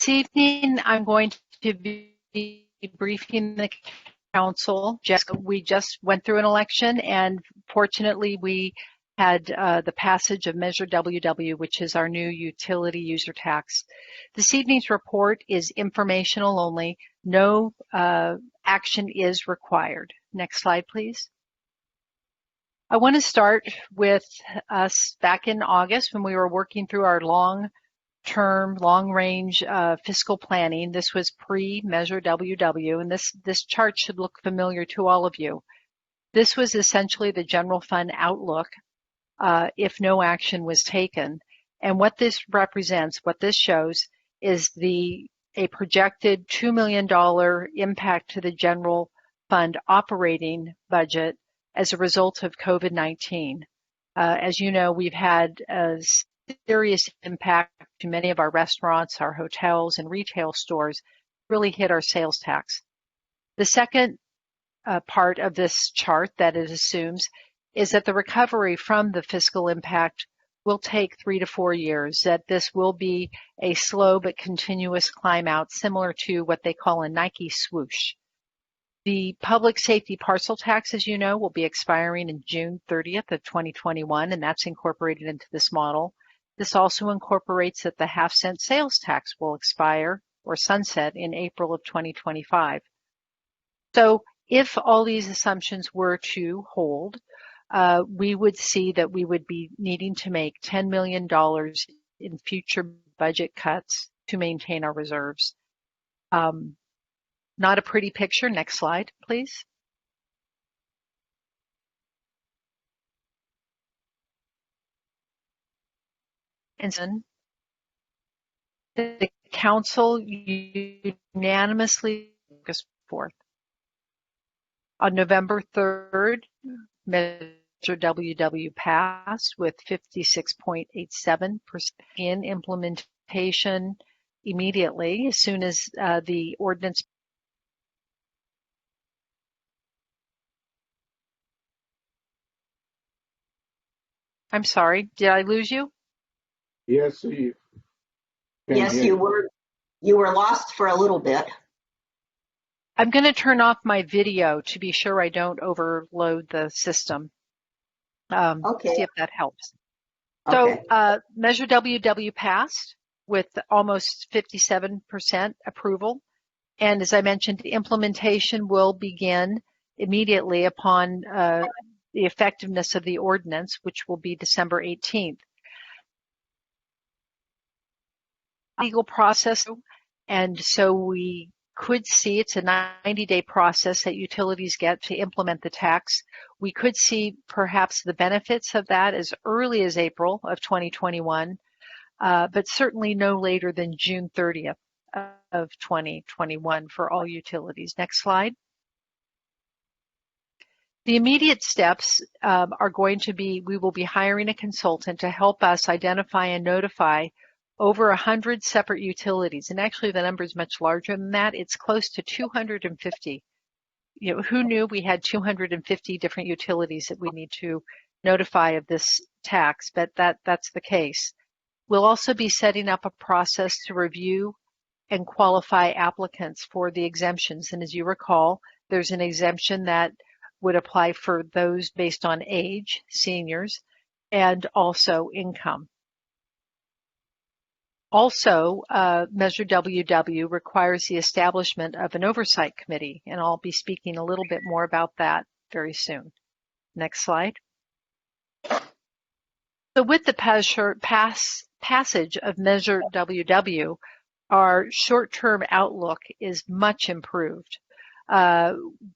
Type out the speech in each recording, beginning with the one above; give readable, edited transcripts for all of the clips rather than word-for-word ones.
This evening, I'm going to be briefing the council. We just went through an election, and fortunately, we had the passage of Measure WW, which is our new utility user tax. This evening's report is informational only. No action is required. Next slide, please. I want to start with us back in August when we were working through our long-term, long-range fiscal planning. This was pre-Measure WW, and this chart should look familiar to all of you. This was essentially the general fund outlook if no action was taken. And what this represents, what this shows, is a projected $2 million impact to the general fund operating budget as a result of COVID-19. As you know, we've had a serious impact to many of our restaurants, our hotels, and retail stores really hit our sales tax. The second part of this chart that it assumes is that the recovery from the fiscal impact will take 3 to 4 years, that this will be a slow but continuous climb out, similar to what they call a Nike swoosh. The public safety parcel tax, as you know, will be expiring in June 30th of 2021, and that's incorporated into this model. This also incorporates that the half-cent sales tax will expire or sunset in April of 2025. So if all these assumptions were to hold, we would see that we would be needing to make $10 million in future budget cuts to maintain our reserves. Not a pretty picture. Next slide, please. And the council unanimously focused forth. On November 3rd, Measure WW passed with 56.87% in implementation immediately as soon as the ordinance. I'm sorry, did I lose you? Yes, you were. You were lost for a little bit. I'm going to turn off my video to be sure I don't overload the system. Okay. See if that helps. Okay. So Measure WW passed with almost 57% approval. And as I mentioned, implementation will begin immediately upon the effectiveness of the ordinance, which will be December 18th. Legal process, and so we could see it's a 90-day process that utilities get to implement the tax. We could see perhaps the benefits of that as early as April of 2021, but certainly no later than June 30th of 2021 for all utilities. Next slide. The immediate steps are going to be, we will be hiring a consultant to help us identify and notify over 100 separate utilities. And actually the number is much larger than that. It's close to 250. You know, who knew we had 250 different utilities that we need to notify of this tax, but that's the case. We'll also be setting up a process to review and qualify applicants for the exemptions. And as you recall, there's an exemption that would apply for those based on age, seniors, and also income. Also, Measure WW requires the establishment of an oversight committee, and I'll be speaking a little bit more about that very soon. Next slide. So with the passage of Measure WW, our short-term outlook is much improved.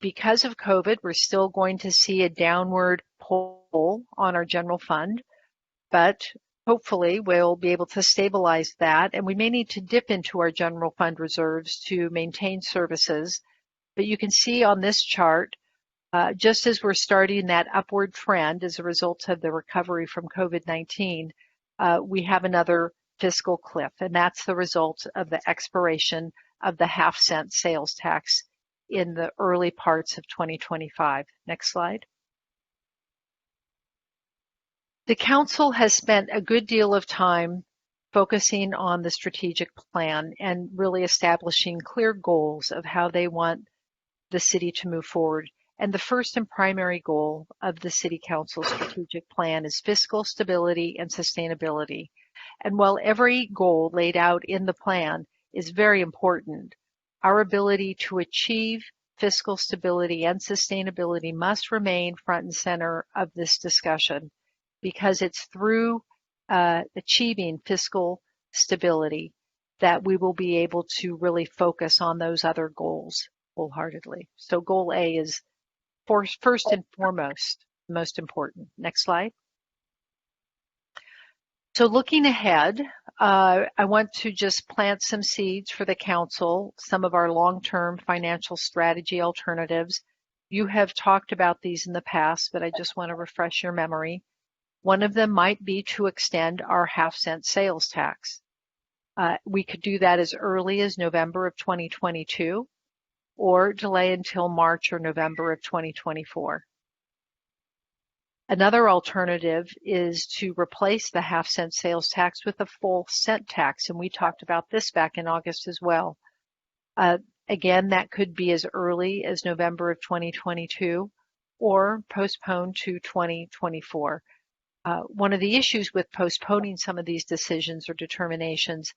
Because of COVID, we're still going to see a downward pull on our general fund, but hopefully we'll be able to stabilize that, and we may need to dip into our general fund reserves to maintain services. But you can see on this chart, just as we're starting that upward trend as a result of the recovery from COVID-19, we have another fiscal cliff, and that's the result of the expiration of the half-cent sales tax in the early parts of 2025. Next slide. The Council has spent a good deal of time focusing on the strategic plan and really establishing clear goals of how they want the city to move forward. And the first and primary goal of the City Council strategic plan is fiscal stability and sustainability. And while every goal laid out in the plan is very important, our ability to achieve fiscal stability and sustainability must remain front and center of this discussion, because it's through achieving fiscal stability that we will be able to really focus on those other goals wholeheartedly. So goal A is first and foremost, most important. Next slide. So looking ahead, I want to just plant some seeds for the council, some of our long-term financial strategy alternatives. You have talked about these in the past, but I just want to refresh your memory. One of them might be to extend our half-cent sales tax. We could do that as early as November of 2022, or delay until March or November of 2024. Another alternative is to replace the half-cent sales tax with a full cent tax, and we talked about this back in August as well. Again, that could be as early as November of 2022 or postponed to 2024. One of the issues with postponing some of these decisions or determinations,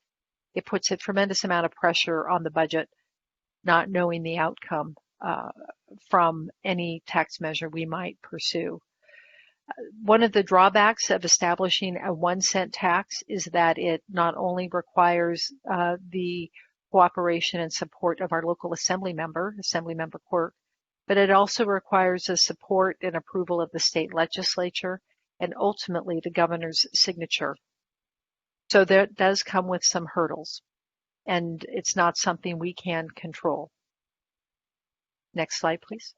it puts a tremendous amount of pressure on the budget, not knowing the outcome from any tax measure we might pursue. One of the drawbacks of establishing a 1 cent tax is that it not only requires the cooperation and support of our local Assemblymember Quirk, but it also requires the support and approval of the state legislature and ultimately the governor's signature. So that does come with some hurdles, and it's not something we can control. Next slide, please.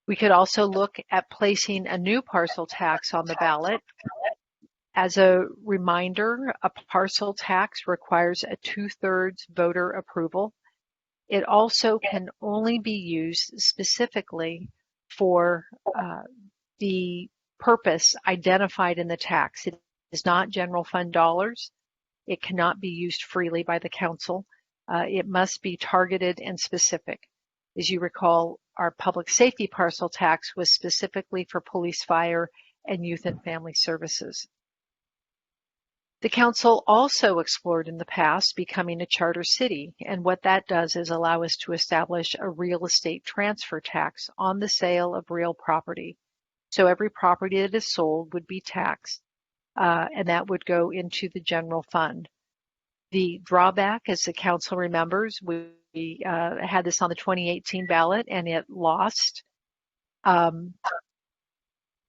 We could also look at placing a new parcel tax on the ballot. As a reminder, a parcel tax requires a 2/3 voter approval. It also can only be used specifically for the purpose identified in the tax. It is not general fund dollars. It cannot be used freely by the council. It must be targeted and specific. As you recall, our public safety parcel tax was specifically for police, fire, and youth and family services. The council also explored in the past becoming a charter city, and what that does is allow us to establish a real estate transfer tax on the sale of real property. So every property that is sold would be taxed, and that would go into the general fund. The drawback, as the council remembers, we had this on the 2018 ballot and it lost.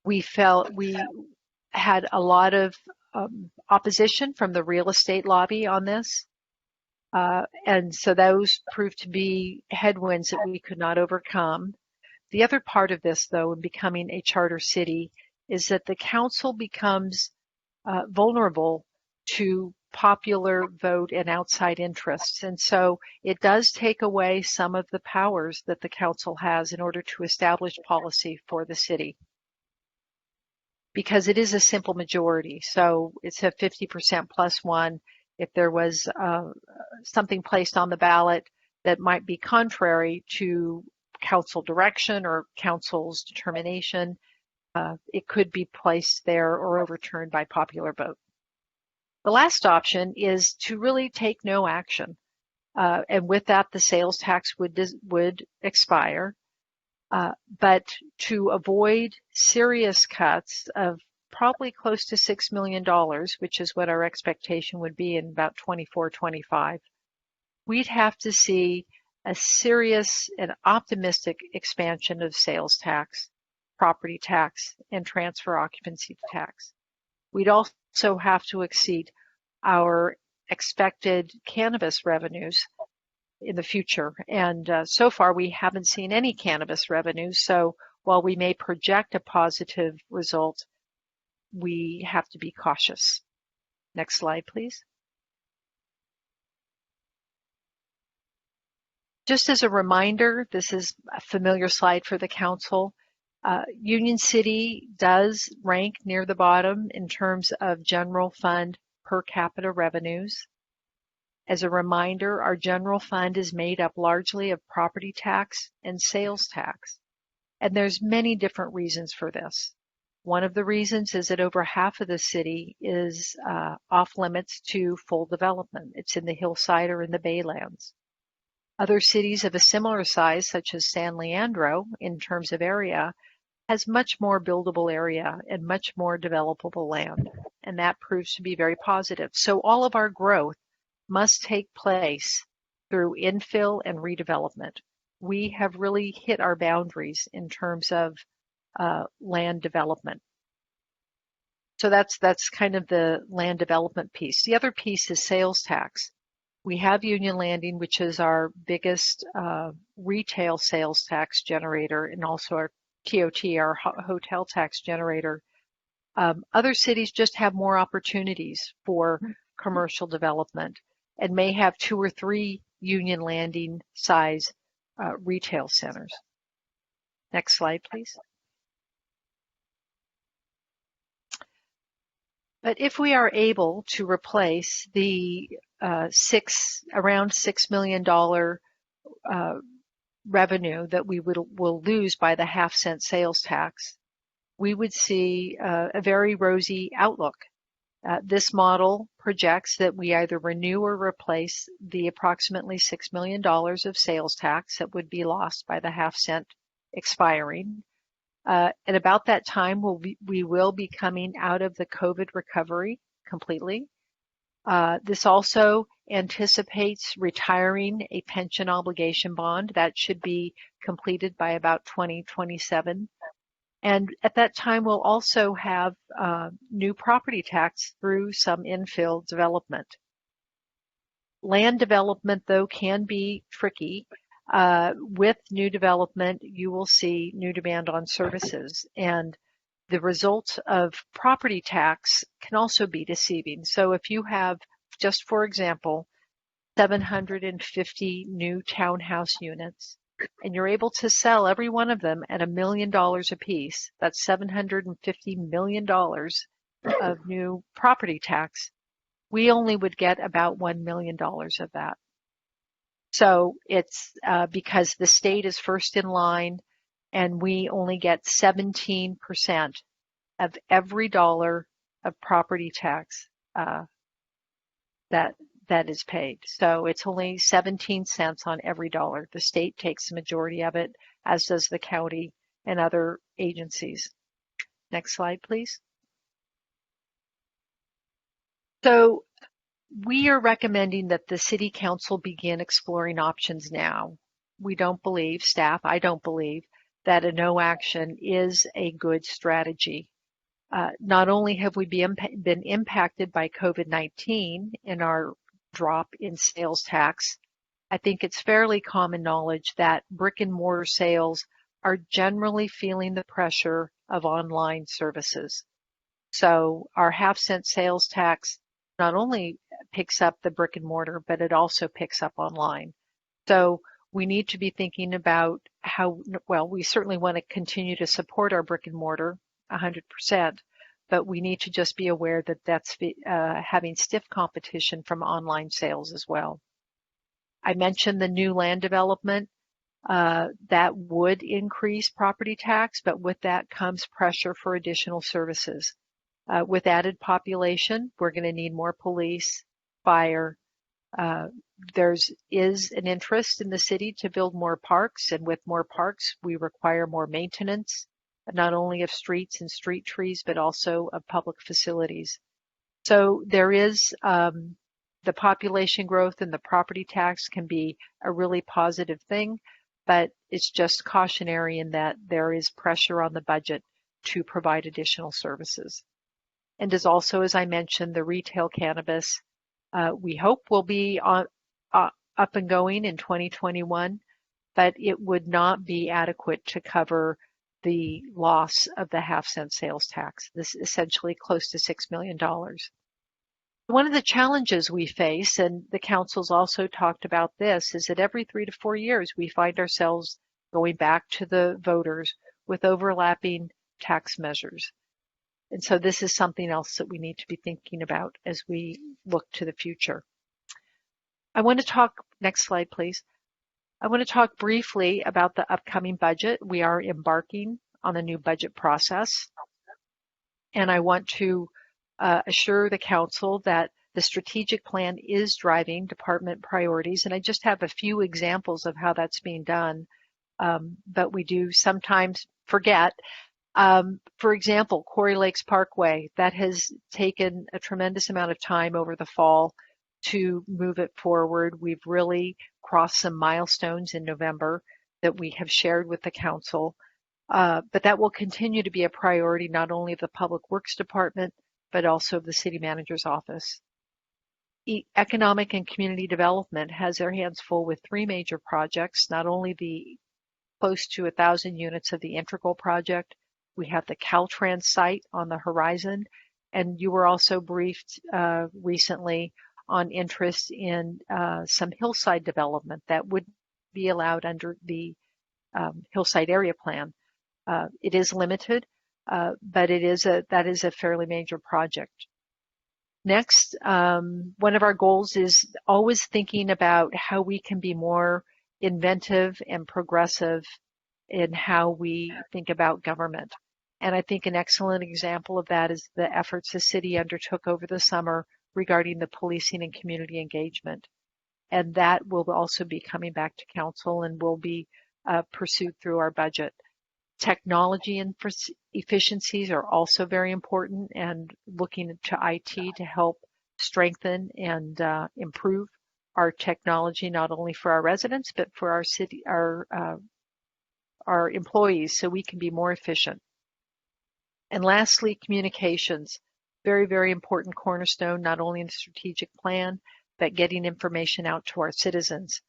We had a lot of opposition from the real estate lobby on this. And so those proved to be headwinds that we could not overcome. The other part of this, though, in becoming a charter city, is that the council becomes vulnerable to popular vote and outside interests. And so it does take away some of the powers that the council has in order to establish policy for the city, because it is a simple majority. So it's a 50% plus one. If there was something placed on the ballot that might be contrary to council direction or council's determination, it could be placed there or overturned by popular vote. The last option is to really take no action. And with that, the sales tax would expire. But to avoid serious cuts of probably close to $6 million, which is what our expectation would be in about 24-25, we'd have to see a serious and optimistic expansion of sales tax, property tax, and transfer occupancy tax. We'd also have to exceed our expected cannabis revenues in the future. And so far, we haven't seen any cannabis revenues. So while we may project a positive result, we have to be cautious. Next slide, please. Just as a reminder, this is a familiar slide for the council. Union City does rank near the bottom in terms of general fund per capita revenues. As a reminder, our general fund is made up largely of property tax and sales tax. And there's many different reasons for this. One of the reasons is that over half of the city is off limits to full development. It's in the hillside or in the baylands. Other cities of a similar size, such as San Leandro, in terms of area, has much more buildable area and much more developable land, and that proves to be very positive. So all of our growth must take place through infill and redevelopment. We have really hit our boundaries in terms of land development. So that's kind of the land development piece. The other piece is sales tax. We have Union Landing, which is our biggest retail sales tax generator, and also our TOT, our hotel tax generator. Other cities just have more opportunities for commercial development and may have 2 or 3 Union Landing size retail centers. Next slide, please. But if we are able to replace the around $6 million revenue that we will lose by the half-cent sales tax, we would see a very rosy outlook. This model projects that we either renew or replace the approximately $6 million of sales tax that would be lost by the half-cent expiring. At about that time, we will be coming out of the COVID recovery completely. This also anticipates retiring a pension obligation bond that should be completed by about 2027. And at that time, we'll also have new property tax through some infill development. Land development, though, can be tricky. With new development, you will see new demand on services, and the result of property tax can also be deceiving. So if you have, just for example, 750 new townhouse units, and you're able to sell every one of them at $1 million a piece, that's $750 million of new property tax, we only would get about $1 million of that. So it's because the state is first in line, and we only get 17% of every dollar of property tax that is paid. So it's only 17 cents on every dollar. The state takes the majority of it, as does the county and other agencies. Next slide, please. So we are recommending that the City Council begin exploring options now. We don't believe, I don't believe, that a no action is a good strategy. Not only have we been impacted by COVID-19 in our drop in sales tax, I think it's fairly common knowledge that brick and mortar sales are generally feeling the pressure of online services. So our half-cent sales tax not only picks up the brick and mortar, but it also picks up online. So we need to be thinking about how, well, we certainly want to continue to support our brick and mortar 100%, but we need to just be aware that that's having stiff competition from online sales as well. I mentioned the new land development. That would increase property tax, but with that comes pressure for additional services. With added population, we're going to need more police, fire. There is an interest in the city to build more parks, and with more parks, we require more maintenance, not only of streets and street trees, but also of public facilities. So there is the population growth, and the property tax can be a really positive thing, but it's just cautionary in that there is pressure on the budget to provide additional services. And as I mentioned, the retail cannabis, we hope will be up and going in 2021, but it would not be adequate to cover the loss of the half-cent sales tax. This is essentially close to $6 million. One of the challenges we face, and the council's also talked about this, is that every 3 to 4 years we find ourselves going back to the voters with overlapping tax measures. And so this is something else that we need to be thinking about as we look to the future. I want to talk, next slide, please. I want to talk briefly about the upcoming budget. We are embarking on a new budget process, and I want to assure the council that the strategic plan is driving department priorities, and I just have a few examples of how that's being done, but we do sometimes forget. For example, Quarry Lakes Parkway, that has taken a tremendous amount of time over the fall to move it forward. We've really crossed some milestones in November that we have shared with the council, but that will continue to be a priority not only of the Public Works Department, but also of the City Manager's Office. Economic and Community Development has their hands full with 3 major projects, not only the close to 1,000 units of the Integral project, we have the Caltrans site on the horizon, and you were also briefed recently on interest in some hillside development that would be allowed under the hillside area plan. It is limited, but that is a fairly major project. Next, one of our goals is always thinking about how we can be more inventive and progressive in how we think about government. And I think an excellent example of that is the efforts the city undertook over the summer regarding the policing and community engagement. And that will also be coming back to council and will be pursued through our budget. Technology and efficiencies are also very important, and looking to IT to help strengthen and improve our technology, not only for our residents, but for our city, our employees, so we can be more efficient. And lastly, communications. Very, very important cornerstone, not only in the strategic plan, but getting information out to our citizens.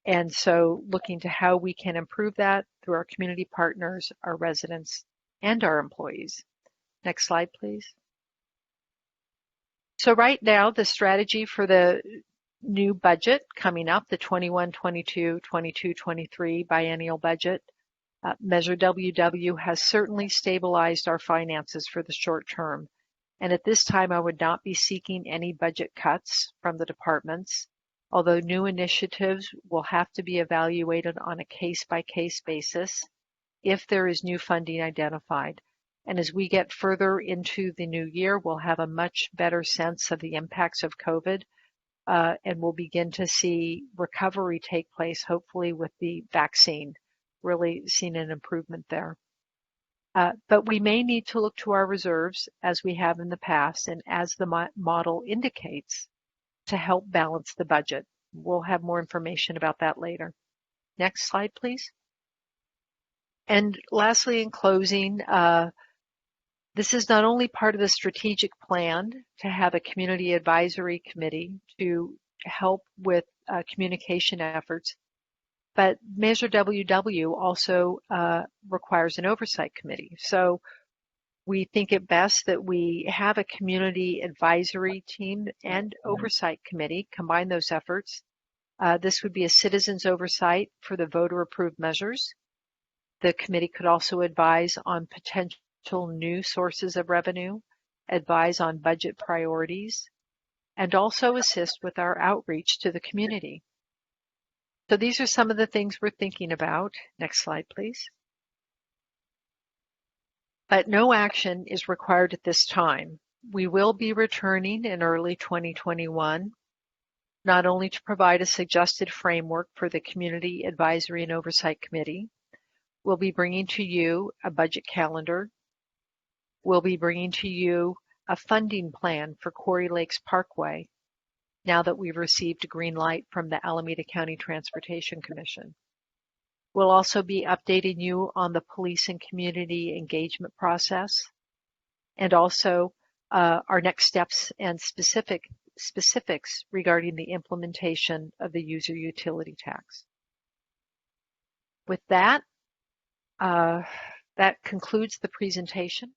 And so looking to how we can improve that through our community partners, our residents, and our employees. Next slide, please. So right now, the strategy for the new budget coming up, the 21-22, 22-23 biennial budget, Measure WW has certainly stabilized our finances for the short term. And at this time, I would not be seeking any budget cuts from the departments, although new initiatives will have to be evaluated on a case-by-case basis if there is new funding identified. And as we get further into the new year, we'll have a much better sense of the impacts of COVID, and we'll begin to see recovery take place, hopefully with the vaccine. Really seen an improvement there. But we may need to look to our reserves as we have in the past and as the model indicates to help balance the budget. We'll have more information about that later. Next slide, please. And lastly, in closing, this is not only part of the strategic plan to have a community advisory committee to help with communication efforts, but Measure WW also requires an oversight committee. So we think it best that we have a community advisory team and oversight committee, combine those efforts. This would be a citizens oversight for the voter approved measures. The committee could also advise on potential new sources of revenue, advise on budget priorities, and also assist with our outreach to the community. So these are some of the things we're thinking about. Next slide, please. But no action is required at this time. We will be returning in early 2021, not only to provide a suggested framework for the Community Advisory and Oversight Committee. We'll be bringing to you a budget calendar. We'll be bringing to you a funding plan for Quarry Lakes Parkway, now that we've received a green light from the Alameda County Transportation Commission. We'll also be updating you on the police and community engagement process, and also our next steps and specifics regarding the implementation of the user utility tax. With that, that concludes the presentation.